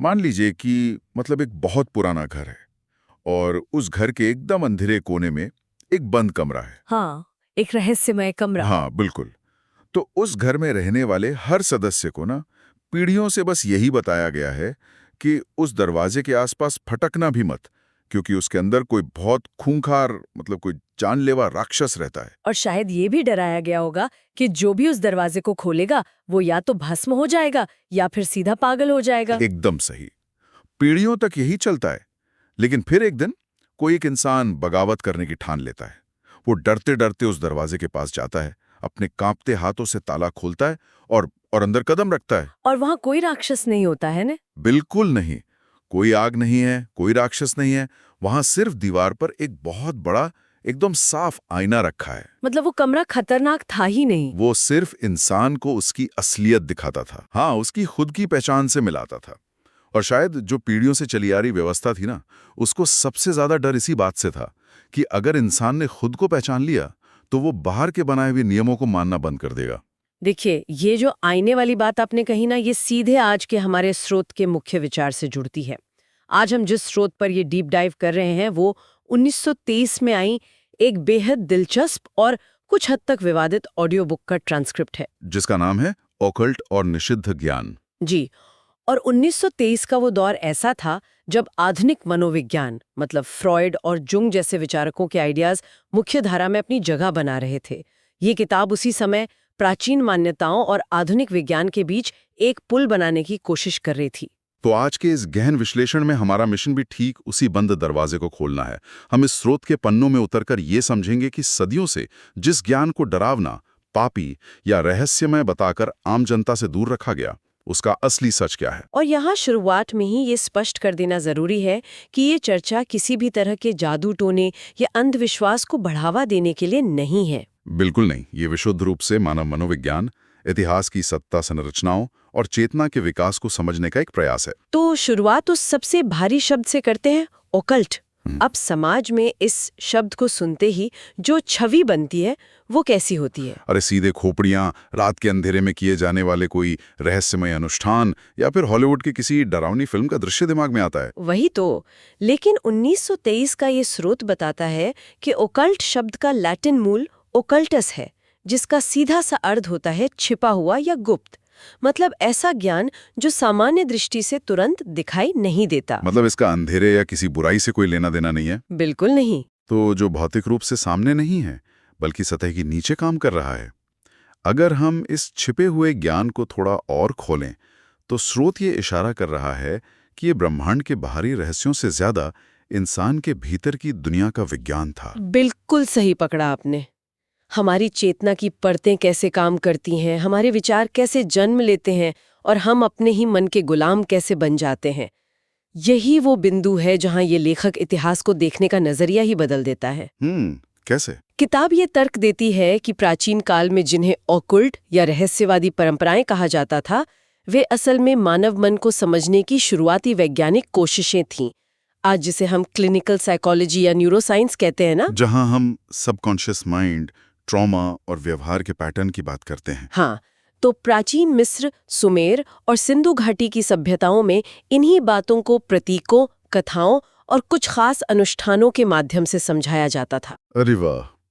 मान लीजिए कि मतलब एक बहुत पुराना घर है और उस घर के एकदम अंधेरे कोने में एक बंद कमरा है। हाँ, एक रहस्यमय कमरा। हाँ, बिल्कुल। तो उस घर में रहने वाले हर सदस्य को ना पीढ़ियों से बस यही बताया गया है कि उस दरवाजे के आसपास फटकना भी मत, क्योंकि उसके अंदर कोई बहुत खूंखार मतलब कोई जानलेवा राक्षस रहता है। और शायद ये भी डराया गया होगा कि जो भी उस दरवाजे को खोलेगा वो या तो भस्म हो जाएगा या फिर सीधा पागल हो जाएगा। एकदम सही। पीढ़ियों तक यही चलता है। लेकिन फिर एक दिन कोई एक इंसान बगावत करने की ठान लेता है। वो डरते डरते उस दरवाजे के पास जाता है, अपने कांपते हाथों से ताला खोलता है और अंदर कदम रखता है। और वहां कोई राक्षस नहीं होता है ने? बिल्कुल नहीं। कोई आग नहीं है, कोई राक्षस नहीं है। वहां सिर्फ दीवार पर एक बहुत बड़ा, एकदम साफ आईना रखा है। मतलब वो कमरा खतरनाक था ही नहीं। वो सिर्फ इंसान को उसकी असलियत दिखाता था। हाँ, उसकी खुद की पहचान से मिलाता था। और शायद जो पीढ़ियों से चली आ रही व्यवस्था थी ना, उसको सबसे ज्यादा डर इसी बात से था कि अगर इंसान ने खुद को पहचान लिया तो वो बाहर के बनाए हुए नियमों को मानना बंद कर देगा। देखिए, ये जो आईने वाली बात आपने कही ना, ये सीधे आज के हमारे स्रोत के मुख्य विचार से जुड़ती है। आज हम जिस स्रोत पर ये डीप डाइव कर रहे हैं वो 1923 में आई एक बेहद दिलचस्प और कुछ हद तक विवादित ऑडियो बुक का ट्रांसक्रिप्ट है। जिसका नाम है ऑकल्ट और निषिद्ध ज्ञान। जी। और 1923 का वो दौर ऐसा था जब आधुनिक मनोविज्ञान मतलब फ्रॉयड और जुंग जैसे विचारकों के आइडियाज मुख्य धारा में अपनी जगह बना रहे थे। ये किताब उसी समय प्राचीन मान्यताओं और आधुनिक विज्ञान के बीच एक पुल बनाने की कोशिश कर रही थी। तो आज के इस गहन विश्लेषण में हमारा मिशन भी ठीक उसी बंद दरवाजे को खोलना है। हम इस स्रोत के पन्नों में उतरकर ये समझेंगे कि सदियों से जिस ज्ञान को डरावना, पापी या रहस्यमय बताकर आम जनता से दूर रखा गया, उसका असली सच क्या है। और यहाँ शुरुआत में ही ये स्पष्ट कर देना जरूरी है कि ये चर्चा किसी भी तरह के जादू टोने या अंधविश्वास को बढ़ावा देने के लिए नहीं है। बिल्कुल नहीं। ये विशुद्ध रूप से मानव मनोविज्ञान, इतिहास की सत्ता संरचनाओं और चेतना के विकास को समझने का एक प्रयास है। तो शुरुआत उस सबसे भारी शब्द से करते हैं, ओकल्ट। अब समाज में इस शब्द को सुनते ही जो छवि बनती है वो कैसी होती है? अरे सीधे खोपड़ियां, रात के अंधेरे में किए जाने वाले कोई रहस्यमय अनुष्ठान या फिर हॉलीवुड की किसी डरावनी फिल्म का दृश्य दिमाग में आता है। वही तो। लेकिन 1923 का ये स्रोत बताता है कि ओकल्ट शब्द का लैटिन मूल ओकल्टस है, जिसका सीधा सा अर्थ होता है छिपा हुआ या गुप्त। मतलब ऐसा ज्ञान जो सामान्य दृष्टि से तुरंत दिखाई नहीं देता। मतलब इसका अंधेरे या किसी बुराई से कोई लेना देना नहीं है। बिल्कुल नहीं। तो जो भौतिक रूप से सामने नहीं है, बल्कि सतह के नीचे काम कर रहा है। अगर हम इस छिपे हुए ज्ञान को थोड़ा और खोलें, तो स्रोत ये इशारा कर रहा है कि ये ब्रह्मांड के बाहरी रहस्यों से ज्यादा इंसान के भीतर की दुनिया का विज्ञान था। बिल्कुल सही पकड़ा आपने। हमारी चेतना की परतें कैसे काम करती हैं, हमारे विचार कैसे जन्म लेते हैं और हम अपने ही मन के गुलाम कैसे बन जाते हैं। यही वो बिंदु है जहां ये लेखक इतिहास को देखने का नजरिया ही बदल देता है। कैसे? किताब ये तर्क देती है कि प्राचीन काल में जिन्हें ऑकुल्ट या रहस्यवादी परंपराएं कहा जाता था, वे असल में मानव मन को समझने की शुरुआती वैज्ञानिक कोशिशें थीं। आज जिसे हम क्लिनिकल साइकोलॉजी या न्यूरोसाइंस कहते हैं ना। जहां हम सबकॉन्शियस माइंड, ट्रॉमा और व्यवहार के पैटर्न की बात करते हैं। हाँ, तो प्राचीन मिस्र, सुमेर और सिंधु घाटी की सभ्यताओं में इन्हीं बातों को प्रतीकों, कथाओं और कुछ खास अनुष्ठानों के माध्यम से समझाया जाता था। अरे वाह!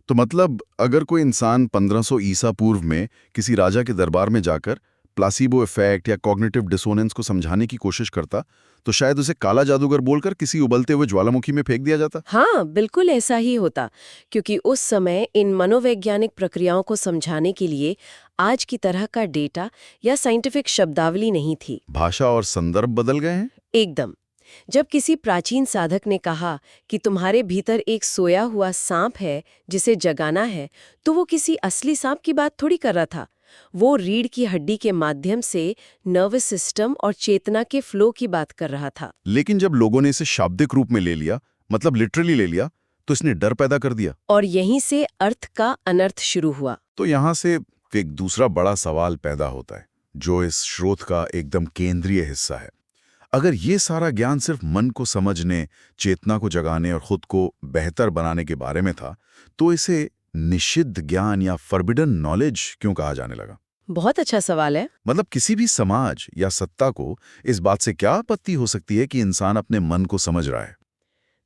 तो मतलब अगर कोई इंसान 1500 ईसा पूर्व में किसी राजा के दरबार में जाकर प्लासीबो इफेक्ट या कॉग्निटिव डिसोनेंस को समझाने की कोशिश करता, तो शायद उसे काला जादूगर बोलकर किसी उबलते हुए ज्वालामुखी में फेंक दिया जाता। हाँ, बिल्कुल ऐसा ही होता, क्योंकि उस समय इन मनोवैज्ञानिक प्रक्रियाओं को समझाने के लिए आज की तरह का डेटा या साइंटिफिक शब्दावली नहीं थी। भाषा और संदर्भ बदल गए हैं। एकदम। जब किसी प्राचीन साधक ने कहा कि तुम्हारे भीतर एक सोया हुआ सांप है जिसे जगाना है, तो वो किसी असली सांप की बात थोड़ी कर रहा था। वो रीढ़ की हड्डी के माध्यम से नर्वस सिस्टम और चेतना के फ्लो की बात कर रहा था। लेकिन जब लोगों ने इसे शाब्दिक रूप में ले लिया, मतलब लिटरली ले लिया, तो इसने डर पैदा कर दिया। और यहीं से अर्थ का अनर्थ शुरू हुआ। तो यहाँ से एक दूसरा बड़ा सवाल पैदा होता है, जो इस स्रोत का एकदम केंद्रीय हिस्सा है। अगर ये सारा ज्ञान सिर्फ मन को समझने, चेतना को जगाने और खुद को बेहतर बनाने के बारे में था, तो इसे निषिद्ध ज्ञान या फॉरबिडन नॉलेज क्यों कहा जाने लगा? बहुत अच्छा सवाल है। मतलब किसी भी समाज या सत्ता को इस बात से क्या आपत्ति हो सकती है कि इंसान अपने मन को समझ रहा है?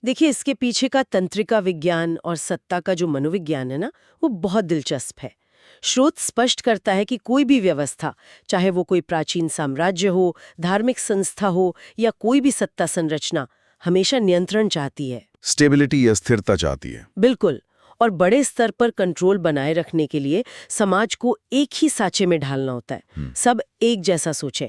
देखिए, इसके पीछे का तंत्रिका विज्ञान और सत्ता का जो मनोविज्ञान है ना, वो बहुत दिलचस्प है। स्रोत स्पष्ट करता है कि कोई भी व्यवस्था, चाहे वो कोई प्राचीन साम्राज्य हो, धार्मिक संस्था हो या कोई भी सत्ता संरचना, हमेशा नियंत्रण चाहती है। स्टेबिलिटी या स्थिरता चाहती है। बिल्कुल। और बड़े स्तर पर कंट्रोल बनाए रखने के लिए समाज को एक ही साँचे में ढालना होता है। सब एक जैसा सोचें।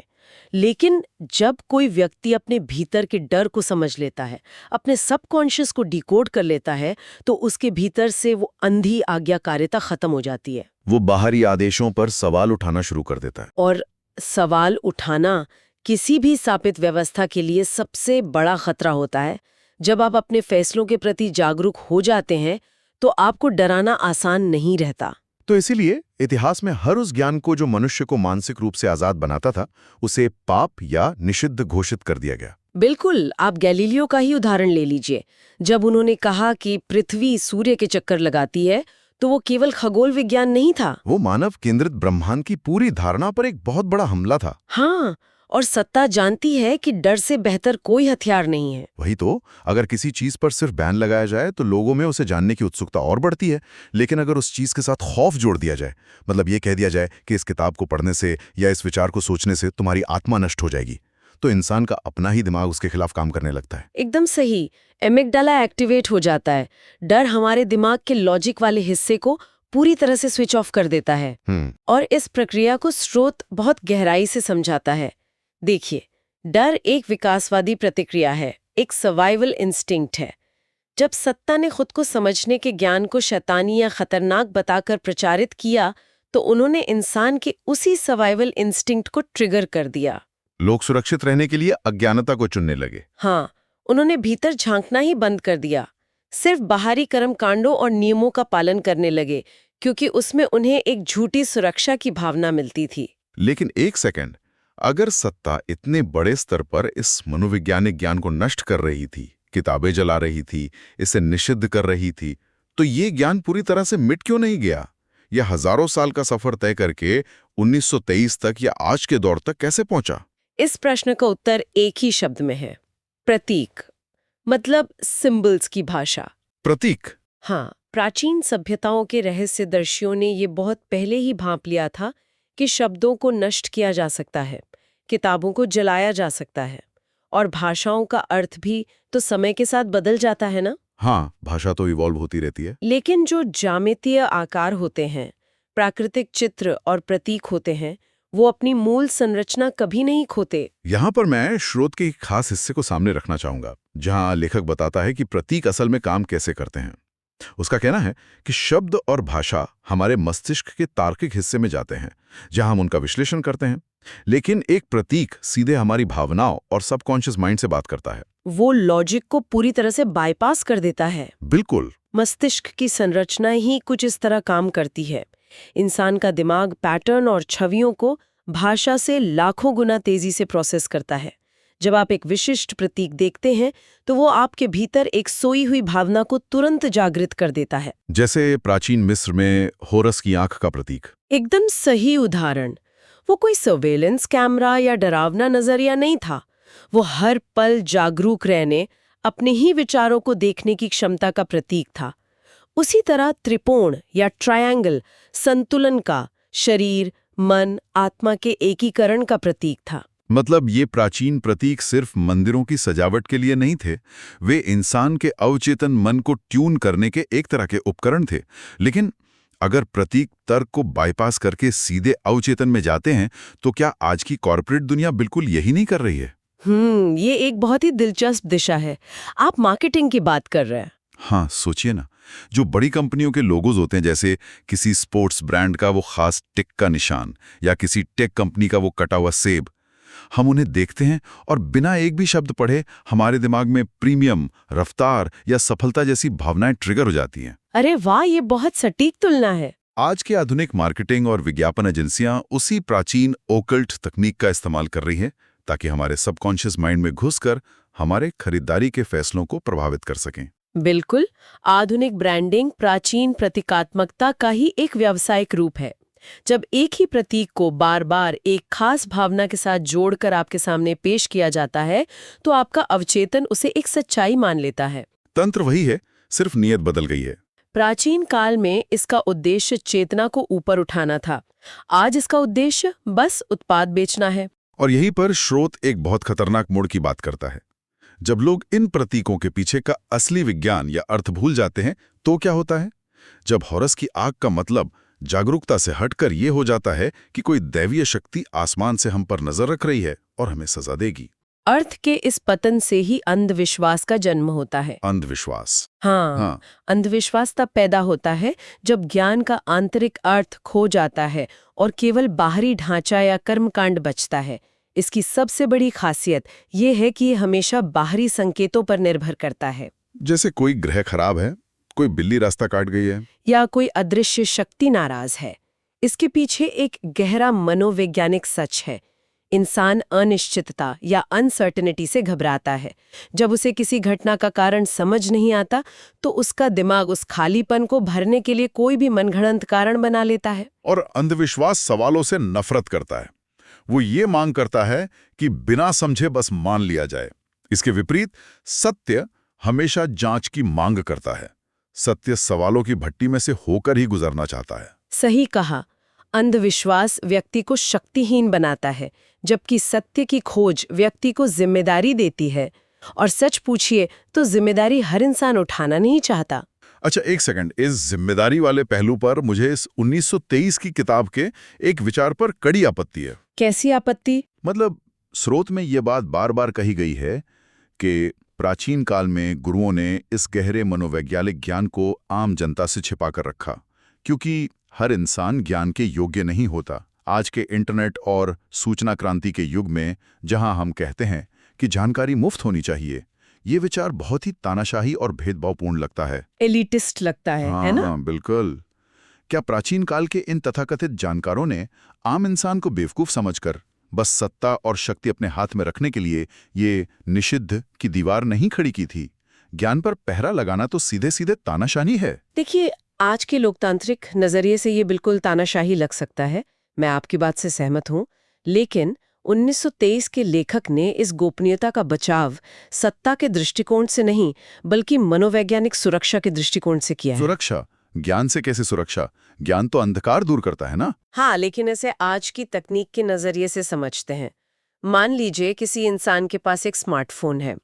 लेकिन जब कोई व्यक्ति अपने भीतर के डर को समझ लेता है, अपने सबकॉन्शियस को डिकोड कर लेता है, तो उसके भीतर से वो अंधी आज्ञाकारिता खत्म हो जाती है। वो बाहरी आदेशों पर सवाल उठाना शुरू कर देता है। और सवाल उठाना किसी भी स्थापित व्यवस्था के लिए सबसे बड़ा खतरा होता है। जब आप अपने फैसलों के प्रति जागरूक हो जाते हैं, तो आपको डराना आसान नहीं रहता। तो इसीलिए इतिहास में हर उस ज्ञान को जो मनुष्य को मानसिक रूप से आजाद बनाता था, उसे पाप या निषिद्ध घोषित कर दिया गया। बिल्कुल, आप गैलीलियो का ही उदाहरण ले लीजिए। जब उन्होंने कहा कि पृथ्वी सूर्य के चक्कर लगाती है, तो वो केवल खगोल विज्ञान नहीं था। वो मानव केंद्रित ब्रह्मांड की पूरी धारणा पर एक बहुत बड़ा हमला था। हाँ, और सत्ता जानती है कि डर से बेहतर कोई हथियार नहीं है। वही तो, अगर किसी चीज पर सिर्फ बैन लगाया जाए तो लोगों में उसे जानने की उत्सुकता और बढ़ती है। लेकिन अगर उस चीज के साथ खौफ जोड़ दिया जाए, मतलब ये कह दिया जाए कि इस किताब को पढ़ने से या इस विचार को सोचने से तुम्हारी आत्मा नष्ट हो जाएगी, तो इंसान का अपना ही दिमाग उसके खिलाफ काम करने लगता है। एकदम सही। एमिगडाला एक्टिवेट हो जाता है। डर हमारे दिमाग के लॉजिक वाले हिस्से को पूरी तरह से स्विच ऑफ कर देता है। और इस प्रक्रिया को स्रोत बहुत गहराई से समझाता है। देखिए, डर एक विकासवादी प्रतिक्रिया है, एक सर्वाइवल इंस्टिंक्ट है। जब सत्ता ने खुद को समझने के ज्ञान को शैतानी या खतरनाक बताकर प्रचारित किया, तो उन्होंने इंसान के उसी सर्वाइवल इंस्टिंक्ट को ट्रिगर कर दिया। लोग सुरक्षित रहने के लिए अज्ञानता को चुनने लगे। हाँ, उन्होंने भीतर झांकना ही बंद कर दिया। सिर्फ बाहरी कर्मकांडों और नियमों का पालन करने लगे, क्योंकि उसमें उन्हें एक झूठी सुरक्षा की भावना मिलती थी। लेकिन एक सेकंड, अगर सत्ता इतने बड़े स्तर पर इस मनोवैज्ञानिक ज्ञान को नष्ट कर रही थी, किताबें जला रही थी, इसे निषिद्ध कर रही थी, तो ये ज्ञान पूरी तरह से मिट क्यों नहीं गया? यह हजारों साल का सफर तय करके 1923 तक या आज के दौर तक कैसे पहुंचा? इस प्रश्न का उत्तर एक ही शब्द में है, प्रतीक। मतलब सिंबल्स की भाषा। प्रतीक? हाँ, प्राचीन सभ्यताओं के रहस्यदर्शियों ने ये बहुत पहले ही भांप लिया था कि शब्दों को नष्ट किया जा सकता है, किताबों को जलाया जा सकता है, और भाषाओं का अर्थ भी तो समय के साथ बदल जाता है ना। हाँ, भाषा तो इवॉल्व होती रहती है। लेकिन जो ज्यामितीय आकार होते हैं, प्राकृतिक चित्र और प्रतीक होते हैं, वो अपनी मूल संरचना कभी नहीं खोते। यहाँ पर मैं स्रोत के एक खास हिस्से को सामने रखना चाहूंगा, जहाँ लेखक बताता है कि प्रतीक असल में काम कैसे करते हैं। उसका कहना है कि शब्द और भाषा हमारे मस्तिष्क के तार्किक हिस्से में जाते हैं, जहां हम उनका विश्लेषण करते हैं। लेकिन एक प्रतीक सीधे हमारी भावनाओं और सबकॉन्शियस माइंड से बात करता है। वो लॉजिक को पूरी तरह से बाईपास कर देता है। बिल्कुल। मस्तिष्क की संरचना ही कुछ इस तरह काम करती है। इंसान का दिमाग पैटर्न और छवियों को भाषा से लाखों गुना तेजी से प्रोसेस करता है। जब आप एक विशिष्ट प्रतीक देखते हैं, तो वो आपके भीतर एक सोई हुई भावना को तुरंत जागृत कर देता है। जैसे प्राचीन मिस्र में होरस की आंख का प्रतीक। एकदम सही उदाहरण। वो कोई सर्वेलेंस कैमरा या डरावना नजरिया नहीं था। वो हर पल जागरूक रहने, अपने ही विचारों को देखने की क्षमता का प्रतीक था। उसी तरह त्रिकोण या ट्रायंगल संतुलन का, शरीर, मन, आत्मा के एकीकरण का प्रतीक था। मतलब ये प्राचीन प्रतीक सिर्फ मंदिरों की सजावट के लिए नहीं थे, वे इंसान के अवचेतन मन को ट्यून करने के एक तरह के उपकरण थे। लेकिन अगर प्रतीक तर्क को बाईपास करके सीधे अवचेतन में जाते हैं, तो क्या आज की कॉर्पोरेट दुनिया बिल्कुल यही नहीं कर रही है? ये एक बहुत ही दिलचस्प दिशा है। आप मार्केटिंग की बात कर रहे हैं। हाँ, सोचिए ना, जो बड़ी कंपनियों के लोगोज होते हैं, जैसे किसी स्पोर्ट्स ब्रांड का वो खास टिक का निशान या किसी टेक कंपनी का वो कटा हुआ सेब, हम उन्हें देखते हैं और बिना एक भी शब्द पढ़े हमारे दिमाग में प्रीमियम, रफ्तार या सफलता जैसी भावनाएं ट्रिगर हो जाती हैं। अरे वाह, ये बहुत सटीक तुलना है। आज के आधुनिक मार्केटिंग और विज्ञापन एजेंसियां उसी प्राचीन ओकल्ट तकनीक का इस्तेमाल कर रही हैं, ताकि हमारे सबकॉन्शियस माइंड में घुसकर हमारे खरीदारी के फैसलों को प्रभावित कर सकें। बिल्कुल, आधुनिक ब्रांडिंग प्राचीन प्रतीकात्मकता का ही एक व्यावसायिक रूप है। जब एक ही प्रतीक को बार बार एक खास भावना के साथ जोड़कर आपके सामने पेश किया जाता है तो आपका अवचेतन उसे एक सच्चाई मान लेता है। तंत्र वही है, सिर्फ नियत बदल गई है। प्राचीन काल में इसका उद्देश्य चेतना को ऊपर उठाना था। आज इसका उद्देश्य बस उत्पाद बेचना है। और यहीं पर स्रोत एक बहुत खतरनाक मोड़ की बात करता है। जब लोग इन प्रतीकों के पीछे का असली विज्ञान या अर्थ भूल जाते हैं तो क्या होता है? जब हॉरस की आग का मतलब जागरूकता से हटकर ये हो जाता है कि कोई दैवीय शक्ति आसमान से हम पर नजर रख रही है और हमें सजा देगी। अर्थ के इस पतन से ही अंधविश्वास का जन्म होता है। अंधविश्वास। हाँ, अंधविश्वास तब पैदा होता है जब ज्ञान का आंतरिक अर्थ खो जाता है और केवल बाहरी ढांचा या कर्मकांड बचता है। इसकी सबसे बड़ी खासियत ये है कि ये हमेशा बाहरी संकेतों पर निर्भर करता है। जैसे कोई ग्रह खराब है, कोई बिल्ली रास्ता काट गई है, या कोई अदृश्य शक्ति नाराज है। इसके पीछे एक गहरा मनोवैज्ञानिक सच है। इंसान अनिश्चितता या अनसर्टेनिटी से घबराता है। जब उसे किसी घटना का कारण समझ नहीं आता तो उसका दिमाग उस खालीपन को भरने के लिए कोई भी मनगढ़ंत कारण बना लेता है। और अंधविश्वास सवालों से नफरत करता है। वो ये मांग करता है कि बिना समझे बस मान लिया जाए। इसके विपरीत सत्य हमेशा जांच की मांग करता है। सत्य सवालों की भट्टी में से होकर ही गुजरना चाहता है। सही कहा। अंधविश्वास व्यक्ति को शक्तिहीन बनाता है, जबकि सत्य की खोज व्यक्ति को जिम्मेदारी देती है। और सच पूछिए तो जिम्मेदारी हर इंसान उठाना नहीं चाहता। अच्छा, एक सेकंड, इस जिम्मेदारी वाले पहलू पर मुझे इस 1923 की किताब के एक विचार पर कड़ी आपत्ति है। कैसी आपत्ति? मतलब स्रोत में यह बात बार बार कही गई है कि प्राचीन काल में गुरुओं ने इस गहरे मनोवैज्ञानिक ज्ञान को आम जनता से छिपा कर रखा, क्योंकि हर इंसान ज्ञान के योग्य नहीं होता। आज के इंटरनेट और सूचना क्रांति के युग में जहां हम कहते हैं कि जानकारी मुफ्त होनी चाहिए, ये विचार बहुत ही तानाशाही और भेदभावपूर्ण लगता है। एलिटिस्ट लगता है ना? हाँ, बिल्कुल। क्या प्राचीन काल के इन तथाकथित जानकारों ने आम इंसान को बेवकूफ समझकर बस सत्ता और शक्ति अपने हाथ में रखने के लिए ये निषिद्ध की दीवार नहीं खड़ी की थी? ज्ञान पर पहरा लगाना तो सीधे सीधे तानाशाही है। देखिए, आज के लोकतांत्रिक नजरिए से ये बिल्कुल तानाशाही लग सकता है। मैं आपकी बात से सहमत हूँ, लेकिन 1923 के लेखक ने इस गोपनीयता का बचाव सत्ता के दृष्टिकोण से नहीं बल्कि मनोवैज्ञानिक सुरक्षा के दृष्टिकोण से किया है। सुरक्षा? ज्ञान से कैसे सुरक्षा? ज्ञान तो अंधकार दूर करता है ना? हाँ, लेकिन इसे आज की तकनीक के नजरिए से समझते हैं। मान लीजिए किसी इंसान के पास एक स्मार्टफोन है,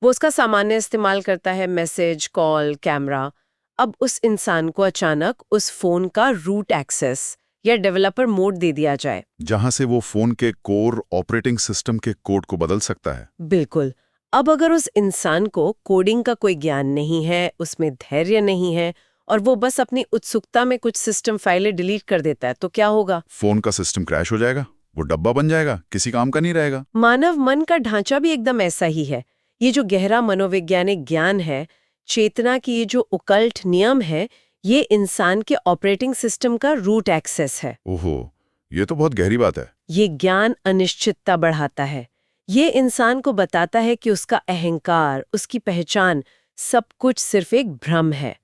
वो उसका सामान्य इस्तेमाल करता है, मैसेज, कॉल, कैमरा। अब उस इंसान को अचानक उस फोन का रूट एक्सेस या डेवलपर मोड दे दिया जाए, जहां से वो फोन के कोर ऑपरेटिंग सिस्टम के कोड को बदल सकता है। बिल्कुल। अब अगर उस इंसान को कोडिंग का कोई ज्ञान नहीं है, उसमें धैर्य नहीं है और वो बस अपनी उत्सुकता में कुछ सिस्टम फाइलें डिलीट कर देता है, तो क्या होगा? फोन का सिस्टम क्रैश हो जाएगा, वो डब्बा बन जाएगा, किसी काम का नहीं रहेगा। मानव मन का ढांचा भी एकदम ऐसा ही है। ये जो गहरा मनोवैज्ञानिक ज्ञान है, चेतना की ये जो ओकल्ट नियम है, ये इंसान के ऑपरेटिंग सिस्टम का रूट एक्सेस है। ओहो, ये तो बहुत गहरी बात है। ये ज्ञान अनिश्चितता बढ़ाता है। ये इंसान को बताता है कि उसका अहंकार, उसकी पहचान, सब कुछ सिर्फ एक भ्रम है।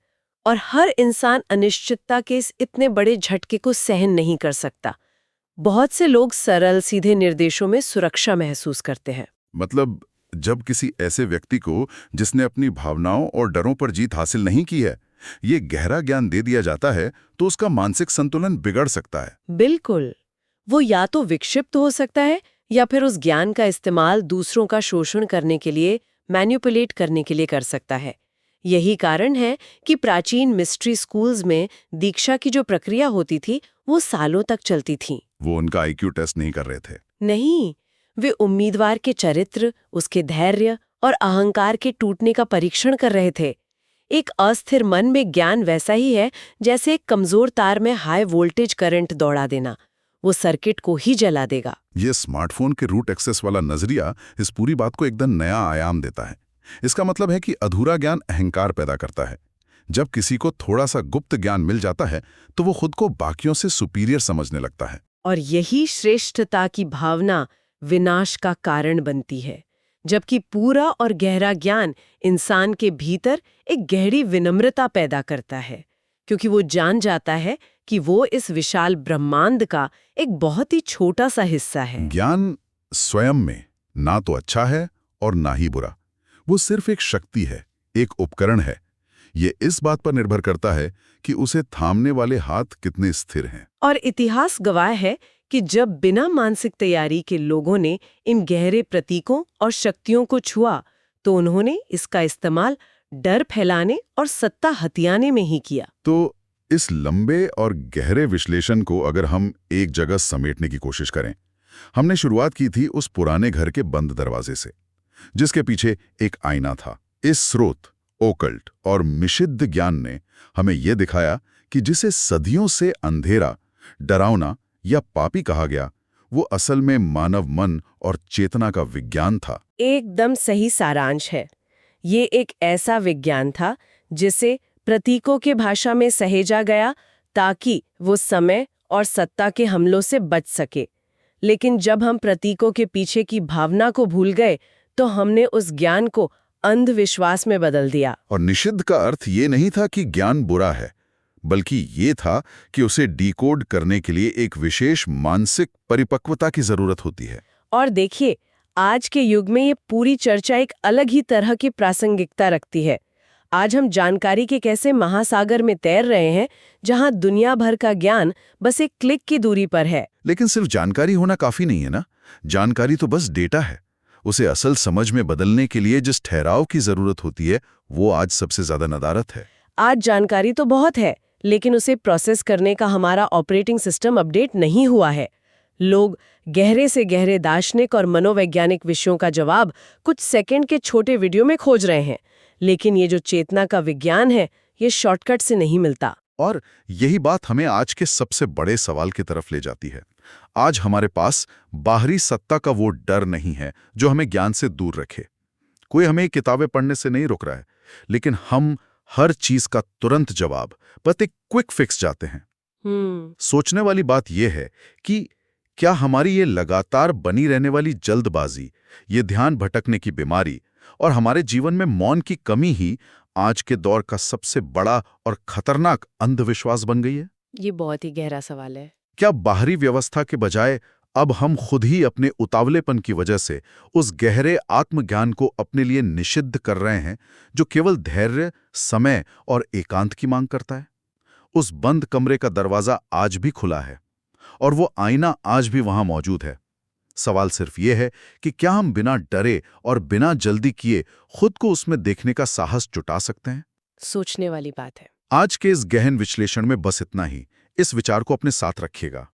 और हर इंसान अनिश्चितता के इस इतने बड़े झटके को सहन नहीं कर सकता। बहुत से लोग सरल सीधे निर्देशों में सुरक्षा महसूस करते हैं। मतलब जब किसी ऐसे व्यक्ति को जिसने अपनी भावनाओं और डरों पर जीत हासिल नहीं की है, ये गहरा ज्ञान दे दिया जाता है तो उसका मानसिक संतुलन बिगड़ सकता है। बिल्कुल। वो या तो विक्षिप्त हो सकता है या फिर उस ज्ञान का इस्तेमाल दूसरों का शोषण करने के लिए, मैनिपुलेट करने के लिए कर सकता है। यही कारण है कि प्राचीन मिस्ट्री स्कूल्स में दीक्षा की जो प्रक्रिया होती थी वो सालों तक चलती थी। वो उनका आईक्यू टेस्ट नहीं कर रहे थे। नहीं, वे उम्मीदवार के चरित्र, उसके धैर्य और अहंकार के टूटने का परीक्षण कर रहे थे। एक अस्थिर मन में ज्ञान वैसा ही है जैसे एक कमजोर तार में हाई वोल्टेज करंट दौड़ा देना, वो सर्किट को ही जला देगा। ये स्मार्टफोन के रूट एक्सेस वाला नजरिया इस पूरी बात को एकदम नया आयाम देता है। इसका मतलब है कि अधूरा ज्ञान अहंकार पैदा करता है। जब किसी को थोड़ा सा गुप्त ज्ञान मिल जाता है तो वो खुद को बाकियों से सुपीरियर समझने लगता है। और यही श्रेष्ठता की भावना विनाश का कारण बनती है, जबकि पूरा और गहरा ज्ञान इंसान के भीतर एक गहरी विनम्रता पैदा करता है, क्योंकि वो जान जाता है कि वो इस विशाल ब्रह्मांड का एक बहुत ही छोटा सा हिस्सा है। ज्ञान स्वयं में ना तो अच्छा है और ना ही बुरा। वो सिर्फ एक शक्ति है, एक उपकरण है। ये इस बात पर निर्भर करता है कि उसे थामने वाले हाथ कितने स्थिर हैं। और इतिहास गवाह है कि जब बिना मानसिक तैयारी के लोगों ने इन गहरे प्रतीकों और शक्तियों को छुआ, तो उन्होंने इसका इस्तेमाल डर फैलाने और सत्ता हथियाने में ही किया। तो इस लंबे और गहरे विश्लेषण को अगर हम एक जगह समेटने की कोशिश करें, हमने शुरुआत की थी उस पुराने घर के बंद दरवाजे से, जिसके पीछे एक आईना था। इस स्रोत, ओकल्ट और मिशिद्ध ज्ञान ने हमें यह दिखाया कि जिसे सदियों से अंधेरा, डरावना या पापी कहा गया, वो असल में मानव मन और चेतना का विज्ञान था। एकदम सही सारांश है। ये एक ऐसा विज्ञान था जिसे प्रतीकों के भाषा में सहेजा गया ताकि वो समय और सत्ता के हमलों से बच सके। लेकिन जब हम प्रतीकों के पीछे की भावना को भूल गए, तो हमने उस ज्ञान को अंधविश्वास में बदल दिया। और निषिद्ध का अर्थ ये नहीं था कि ज्ञान बुरा है, बल्कि ये था कि उसे डिकोड करने के लिए एक विशेष मानसिक परिपक्वता की जरूरत होती है। और देखिए, आज के युग में ये पूरी चर्चा एक अलग ही तरह की प्रासंगिकता रखती है। आज हम जानकारी के कैसे महासागर में तैर रहे हैं, जहां दुनिया भर का ज्ञान बस एक क्लिक की दूरी पर है। लेकिन सिर्फ जानकारी होना काफी नहीं है ना। जानकारी तो बस डेटा है। उसे असल समझ में बदलने के लिए जिस ठहराव की जरूरत होती है, वो आज सबसे ज्यादा नदारत है। आज जानकारी तो बहुत है, लेकिन उसे प्रोसेस करने का हमारा ऑपरेटिंग सिस्टम अपडेट नहीं हुआ है। लोग गहरे से गहरे दार्शनिक और मनोवैज्ञानिक विषयों का जवाब कुछ सेकंड के छोटे वीडियो में खोज रहे हैं, लेकिन ये जो चेतना का विज्ञान है, ये शॉर्टकट से नहीं मिलता। और यही बात हमें आज के सबसे बड़े सवाल की तरफ ले जाती है। आज हमारे पास बाहरी सत्ता का वो डर नहीं है जो हमें ज्ञान से दूर रखे। कोई हमें किताबें पढ़ने से नहीं रोक रहा है, लेकिन हम हर चीज का तुरंत जवाब, बस एक क्विक फिक्स चाहते हैं। सोचने वाली बात यह है कि क्या हमारी ये लगातार बनी रहने वाली जल्दबाजी, ये ध्यान भटकने की बीमारी और हमारे जीवन में मौन की कमी ही आज के दौर का सबसे बड़ा और खतरनाक अंधविश्वास बन गई है? ये बहुत ही गहरा सवाल है। क्या बाहरी व्यवस्था के बजाय अब हम खुद ही अपने उतावलेपन की वजह से उस गहरे आत्मज्ञान को अपने लिए निषिद्ध कर रहे हैं, जो केवल धैर्य, समय और एकांत की मांग करता है? उस बंद कमरे का दरवाजा आज भी खुला है और वो आईना आज भी वहां मौजूद है। सवाल सिर्फ ये है कि क्या हम बिना डरे और बिना जल्दी किए खुद को उसमें देखने का साहस जुटा सकते हैं? सोचने वाली बात है। आज के इस गहन विश्लेषण में बस इतना ही। इस विचार को अपने साथ रखिएगा।